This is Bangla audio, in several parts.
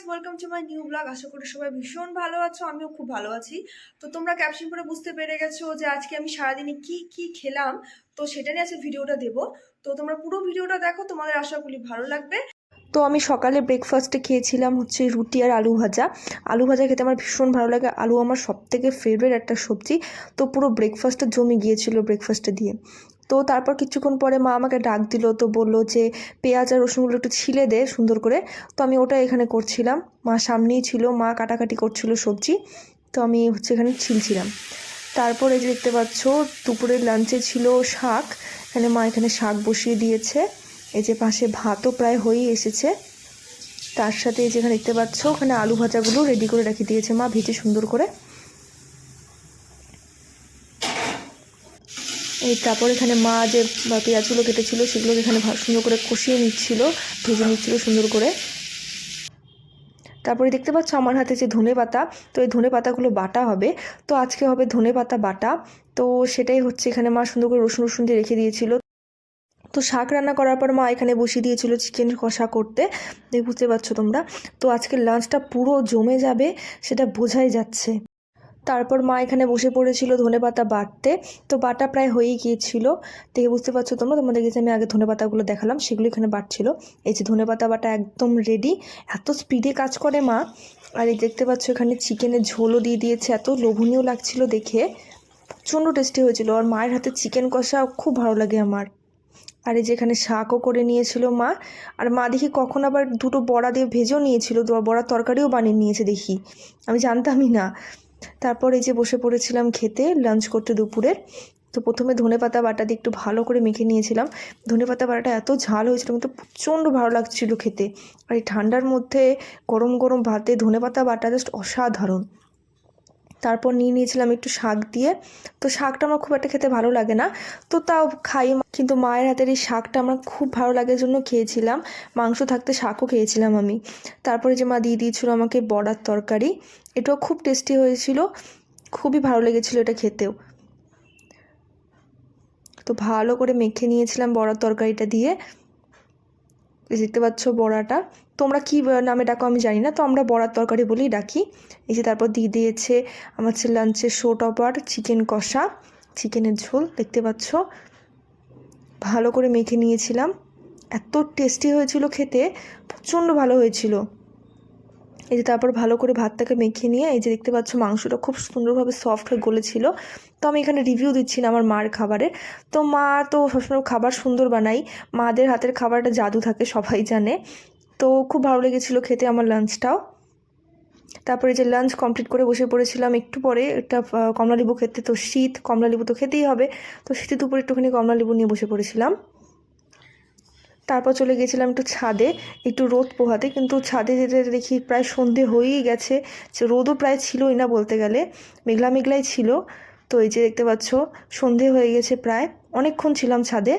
Welcome to my new blog. আশা করি সবাই ভীষণ ভালো আছো, আমিও খুব ভালো আছি। তো তোমরা ক্যাপশন করে বুঝতে পেরে গেছো যে আজকে আমি সারাদিনে কি কি খেলাম, তো সেটা নিয়ে আজকে ভিডিওটা দেবো। তো তোমরা পুরো ভিডিওটা দেখো, তোমাদের আশা করি ভালো লাগবে। তো আমি সকালে ব্রেকফাস্টে খেয়েছিলাম হচ্ছে রুটি আর আলু ভাজা। আলু ভাজা খেতে আমার ভীষণ ভালো লাগে, আলু আমার সবথেকে ফেভারিট একটা সবজি। তো পুরো ব্রেকফাস্টটা জমে গিয়েছিল ব্রেকফাস্টে দিয়ে। তো তারপর কিছুক্ষণ পরে মা আমাকে ডাক দিল, তো বললো যে পেঁয়াজ আর রসুনগুলো একটু ছিলে দে সুন্দর করে। তো আমি ওটা এখানে করছিলাম, মা সামনেই ছিল, মা কাটাকাটি করছিল সবজি, তো আমি হচ্ছে এখানে ছিলছিলাম। তারপর এই যে দেখতে পাচ্ছ দুপুরের লাঞ্চে ছিল শাক, এখানে মা এখানে শাক বসিয়ে দিয়েছে। এই যে পাশে ভাতও প্রায় হয়েই এসেছে। তার সাথে এই যেখানে দেখতে পাচ্ছ ওখানে আলু ভাজাগুলো রেডি করে রেখে দিয়েছে মা ভেজে সুন্দর করে। এই তারপর এখানে মা যে পেঁয়াজগুলো কেটেছিল সেগুলো এখানে সুন্দর করে কষিয়ে নিচ্ছিল, ভেজে নিচ্ছিল সুন্দর করে। তারপরে দেখতে পাচ্ছ আমার হাতে যে ধনে পাতা, তো এই ধনে পাতাগুলো বাটা হবে। তো আজকে হবে ধনে পাতা বাটা। তো সেটাই হচ্ছে এখানে মা সুন্দর করে রসুন রসুন দিয়ে রেখে দিয়েছিল। তো শাক রান্না করার পর মা এখানে বসিয়ে দিয়েছিল চিকেন কষা করতে, বুঝতে পারছো তোমরা। তো আজকের লাঞ্চটা পুরো জমে যাবে সেটা বোঝাই যাচ্ছে। তারপর মা এখানে বসে পড়েছিল ধনেপাতা বাটতে। তো বাটা প্রায় হয়েই গিয়েছিল, দেখে বুঝতে পারছো তোমরা, তোমাদের কাছে আমি আগে ধনেপাতাগুলো দেখালাম, সেগুলো এখানে বাটছিল। এই যে ধনেপাতা বাটা একদম রেডি, এত স্পিডে কাজ করে মা। আর এই দেখতে পাচ্ছ এখানে চিকেনের ঝোলও দিয়ে দিয়েছে, এত লোভনীয় লাগছিল দেখে, প্রচণ্ড টেস্টি হয়েছিল। আর মায়ের হাতে চিকেন কষা খুব ভালো লাগে আমার। আর এই যে এখানে শাকও করে নিয়েছিল মা। আর মা দেখি কখন আবার দুটো বড়া দিয়ে ভেজেও নিয়েছিল, বড়ার তরকারিও বানিয়ে নিয়েছে দেখি, আমি জানতামই না। তারপর এই যে বসে পড়েছিলাম খেতে, লাঞ্চ করতে দুপুরের। তো প্রথমে ধনেপাতা বাটা দিয়ে একটু ভালো করে মেখে নিয়েছিলাম। ধনেপাতা বাটাটা এত ঝাল হয়েছিল, কিন্তু প্রচণ্ড ভালো লাগছিল খেতে। আর এই ঠান্ডার মধ্যে গরম গরম ভাতে ধনেপাতা বাটা জাস্ট অসাধারণ। তারপর নিয়ে নিয়েছিলাম একটু শাক দিয়ে। তো শাকটা আমার খুব একটা খেতে ভালো লাগে না, তো তাও খাই, কিন্তু মায়ের হাতের এই শাকটা আমার খুব ভালো লাগে জন্য খেয়েছিলাম। মাংস থাকতে শাকও খেয়েছিলাম আমি। তারপরে যে মা দিয়ে দিয়েছিল আমাকে বড়ার তরকারি, এটাও খুব টেস্টি হয়েছিল, খুবই ভালো লেগেছিল এটা খেতেও। তো ভালো করে মেখে নিয়েছিলাম বড়ার তরকারিটা দিয়ে। দেখতে পাচ্ছ বড়াটা, তোমরা কি নামে ডাকো আমি জানি না, তো আমরা বড়ার তরকারি বলেই ডাকি। এই যে তারপর দিয়ে দিয়েছে আমার লাঞ্চে শো টপার চিকেন কষা, চিকেনের ঝোল দেখতে পাচ্ছ, ভালো করে মেখে নিয়েছিলাম। এত টেস্টি হয়েছিল খেতে, প্রচণ্ড ভালো হয়েছিল। এই যে তারপর ভালো করে ভাতটাকে মেখে নিয়ে এই যে দেখতে পাচ্ছ মাংসটা খুব সুন্দরভাবে সফট হয়ে গলেছিল। তো আমি এখানে রিভিউ দিচ্ছি না আমার মার খাবারের। তো মা তো সবসময় খাবার সুন্দর বানাই, মাদের হাতের খাবারটা জাদু থাকে সবাই জানে। তো খুব ভালো লেগেছিলো খেতে আমার লাঞ্চটাও। তারপরে যে লাঞ্চ কমপ্লিট করে বসে পড়েছিলাম একটু পরে একটা কমলালেবু খেতে। তো শীত, কমলালেবু তো খেতেই হবে, তো শীতের দুপুরে একটুখানি কমলালেবু নিয়ে বসে পড়েছিলাম। তারপর চলে গিয়েছিলাম একটু ছাদে একটু রোদ পোহাতে, কিন্তু ছাদে যেতে দেখি প্রায় সন্ধে হয়েই গেছে, রোদও প্রায় ছিলই না বলতে গেলে, মেঘলা মেঘলাই ছিল। তো এই যে দেখতে পাচ্ছ সন্ধে হয়ে গেছে, প্রায় অনেকক্ষণ ছিলাম ছাদে,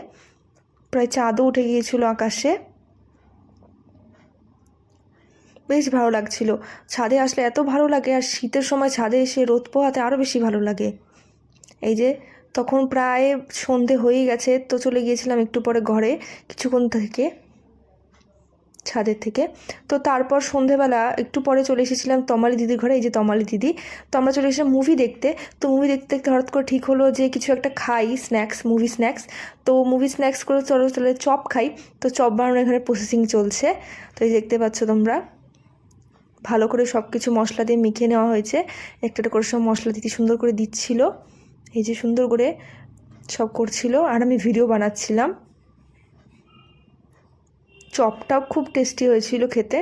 প্রায় চাঁদও উঠে গিয়েছিল আকাশে, বেশ ভালো লাগছিল। ছাদে আসলে এত ভালো লাগে, আর শীতের সময় ছাদে এসে রোদ পোহাতে আরও বেশি ভালো লাগে। এই যে তখন প্রায় সন্ধে হয়েই গেছে, তো চলে গিয়েছিলাম একটু পরে ঘরে কিছুক্ষণ থেকে ছাদের থেকে। তো তারপর সন্ধেবেলা একটু পরে চলে এসেছিলাম তমালি দিদির ঘরে, এই যে তমালি দিদি। তো আমরা চলে এসেছিলাম মুভি দেখতে। তো মুভি দেখতে দেখতে হঠাৎ করে ঠিক হলো যে কিছু একটা খাই, স্ন্যাক্স, মুভি স্ন্যাক্স। তো মুভি স্ন্যাক্স করে চলো তাহলে চপ খাই। তো চপ বানানোর এখানে প্রসেসিং চলছে। তো এই দেখতে পাচ্ছ তোমরা, ভালো করে সব কিছু মশলা দিয়ে মেখে নেওয়া হয়েছে, একটা একটা করে সব মশলা দিতে সুন্দর করে দিচ্ছিল, এই যে সুন্দর করে সব করছিল, আর আমি ভিডিও বানাচ্ছিলাম। চপটাও খুব টেস্টি হয়েছিল খেতে।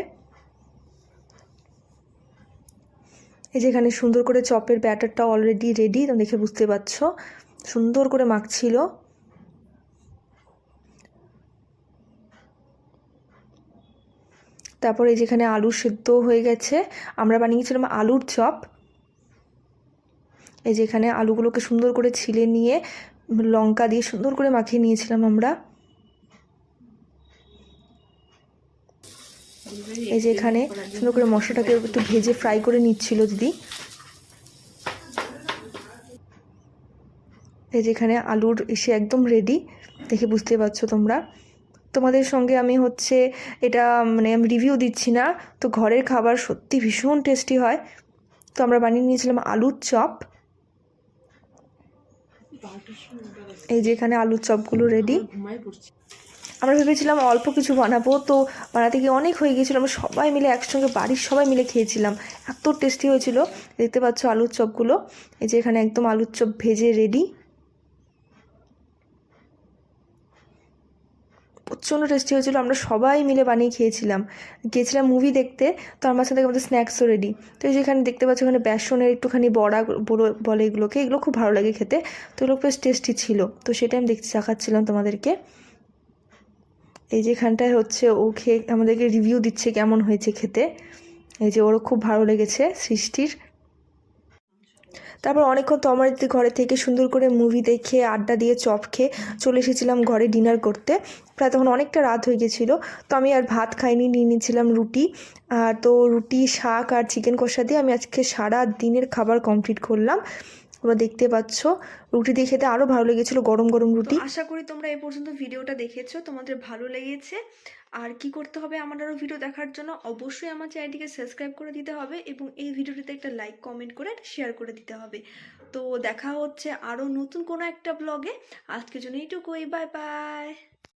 এই যেখানে সুন্দর করে চপের ব্যাটারটা অলরেডি রেডি, তুমি দেখে বুঝতে পারছো, সুন্দর করে মাখছিল। তারপর এই যেখানে আলু সেদ্ধ হয়ে গেছে, আমরা বানিয়েছিলাম আলুর চপ। এই যেখানে আলুগুলোকে সুন্দর করে ছিলে নিয়ে লঙ্কা দিয়ে সুন্দর করে মাখিয়ে নিয়েছিলাম আমরা। এই যে এখানে সুন্দর করে মশলাটাকে একটু ভেজে ফ্রাই করে নিচ্ছিল দিদি। এই যেখানে আলুর এসে একদম রেডি, দেখে বুঝতে পারছো তোমরা। তোমাদের সঙ্গে আমি হচ্ছে এটা মানে আমি রিভিউ দিচ্ছি না। তো ঘরের খাবার সত্যি ভীষণ টেস্টি হয়। তো আমরা বানিয়ে নিয়েছিলাম আলুর চপ। এই যে এখানে আলুর চপগুলো রেডি। আমরা ভেবেছিলাম অল্প কিছু বানাবো, তো বানাতে গিয়ে অনেক হয়ে গিয়েছিলো। আমরা সবাই মিলে একসঙ্গে বাড়ির সবাই মিলে খেয়েছিলাম, এত টেস্টি হয়েছিল। দেখতে পাচ্ছ আলুর চপগুলো, এই যে এখানে একদম আলুর চপ ভেজে রেডি। প্রচণ্ড টেস্টি হয়েছিল, আমরা সবাই মিলে বানিয়ে খেয়েছিলাম। গিয়েছিলাম মুভি দেখতে, তো আমার সাথে আমাদের স্ন্যাক্সও রেডি। তো এই যেখানে দেখতে পাচ্ছ এখানে বেসনের একটুখানি বড়া বলে এগুলোকে, এগুলো খুব ভালো লাগে খেতে। তো এগুলো বেশ টেস্টি ছিল, তো সেটা আমি দেখাচ্ছিলাম তোমাদেরকে। এই যে এখানটায় হচ্ছে ও খেয়ে আমাদেরকে রিভিউ দিচ্ছে কেমন হয়েছে খেতে। এই যে ওরও খুব ভালো লেগেছে সৃষ্টির। তারপর অনেকক্ষণ তো আমার ঘরে থেকে সুন্দর করে মুভি দেখে আড্ডা দিয়ে চপ খেয়ে চলে এসেছিলাম ঘরে ডিনার করতে। প্রায় তখন অনেকটা রাত হয়ে গেছিলো। তো আমি আর ভাত খাইনি, নিয়ে নিয়েছিলাম রুটি। আর তো রুটি, শাক আর চিকেন কষা দিয়ে আমি আজকে সারা দিনের খাবার কমপ্লিট করলাম। তোমরা দেখতে পাচ্ছ রুটি দিয়ে খেতে আরও ভালো লেগেছিলো, গরম গরম রুটি। আশা করি তোমরা এই পর্যন্ত ভিডিওটা দেখেছো, তোমাদের ভালো লেগেছে। আর কি করতে হবে আমার আরও ভিডিও দেখার জন্য, অবশ্যই আমার চ্যানেলটিকে সাবস্ক্রাইব করে দিতে হবে এবং এই ভিডিওটিতে একটা লাইক কমেন্ট করে শেয়ার করে দিতে হবে। তো দেখা হচ্ছে আরও নতুন কোনো একটা ব্লগে। আজকের জন্য এইটুকুই, বাই বাই।